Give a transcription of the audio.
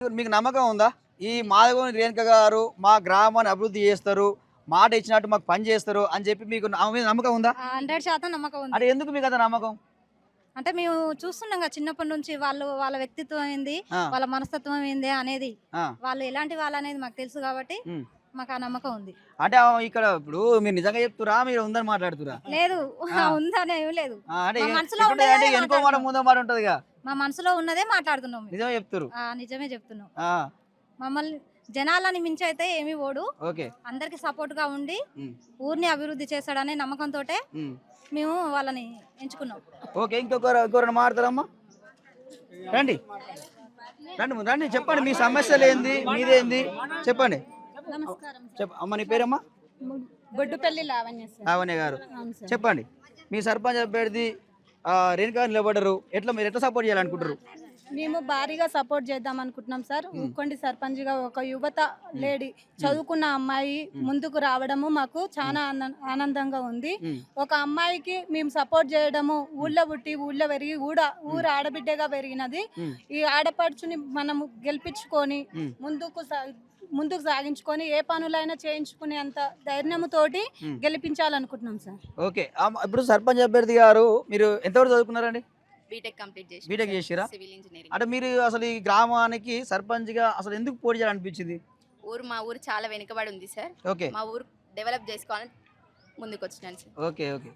మీకు నమ్మకం ఉందా? ఈ మాధవని రేణుక గారు మా గ్రామాన్ని అభివృద్ధి చేస్తారు, మాట ఇచ్చినట్టు మాకు పని చేస్తారు అని చెప్పి మీకు ఆమె మీద నమ్మకం ఉందా? 100% నమ్మకం ఉంది. అంటే ఎందుకు మీకు అంత నమ్మకం? అంటే మేము చూస్తున్నాం కదా చిన్నప్పటి నుంచి వాళ్ళ వ్యక్తిత్వం ఏంది, ఆ! వాళ్ళ మనస్తత్వం ఏంది అనేది, ఆ! వాళ్ళు ఎలాంటి వాళ్ళనేది మాకు తెలుసు కాబట్టి హ్మ్. మాకు ఆ నమ్మకం ఉంది. అంటే ఇక్కడ ఇప్పుడు మీరు నిజంగా చెప్తుర్రా? మీరు ఉందని మాట్లాడుతుర్రా? లేదు ఆ! ఉందని ఏం లేదు. అంటే మా మనసులో ఎట్లుంటది అంటే ఉన్నదే ఎనుకో మాట మాట్లాడుతున్నాం. ముందో మాట ఉంటదిగా. మా మనసులో ఉన్నదే మాట్లాడుతున్నాం మేము. నిజమే చెప్తుర్రు. నిజమే చెప్తున్నాం. ఆ! మమ్మల్ని జనాలని మించి అయితే ఏమి ఓడు. ఓకే. అందరికి సపోర్ట్ గా ఉండి హ్మ్. ఊరిని అభివృద్ధి చేస్తాడనే నమ్మకంతోటే హ్మ్. మేము వాళ్ళని ఎంచుకున్నాం. ఓకే. ఇంకొకరు మాట్లాడతారమ్మా? రండి. రండి ముందు రండి. చెప్పండి మీ సమస్యలేంది? మీదేంది? చెప్పండి. నమస్కారం. అమ్మ నీ పేరమ్మా? బొడ్డుపల్లి లావణ్య సార్. లావణ్య గారు. అవును సార్. చెప్పండి. మీ సర్పంచ్ అభ్యర్థి రేణుకా గారు నిలబడ్డారు. మీరు ఎట్లా సపోర్ట్ చేయాలనుకుంటారు? మేము భారీగా సపోర్ట్ చేద్దాం అనుకుంటున్నాం సార్. ఊక్కొండి సర్పంచ్గా ఒక యువత లేడీ చదువుకున్న అమ్మాయి ముందుకు రావడము మాకు చాలా ఆనందంగా ఉంది. ఒక అమ్మాయికి మేము సపోర్ట్ చేయడము, ఊళ్ళో పుట్టి ఊళ్ళో పెరిగి ఊరు ఆడబిడ్డగా పెరిగినది. ఈ ఆడపడుచుని మనము గెలిపించుకొని ముందుకు సాగించుకొని ఏ పనులైనా చేయించుకునేంత ధైర్యముతోటి గెలిపించాలనుకుంటున్నాం సార్. ఓకే. ఇప్పుడు సర్పంచ్ అభ్యర్థి గారు మీరు ఎంతవరకు చదువుకున్నారండి? బీటెక్ కంప్లీట్ చేసి బీటెక్ చేసిరా? Civil engineering. అంటే మీరు అసలు ఈ గ్రామానికి సర్పంచ్గా అసలు ఎందుకు పోటీ చేయాలనిపించింది? మా ఊరు చాలా వెనుకబడి ఉంది సార్. ఓకే. మా ఊరు డెవలప్ చేసుకోవాలని ముందుకు వచ్చినాను సార్. ఓకే. ఓకే.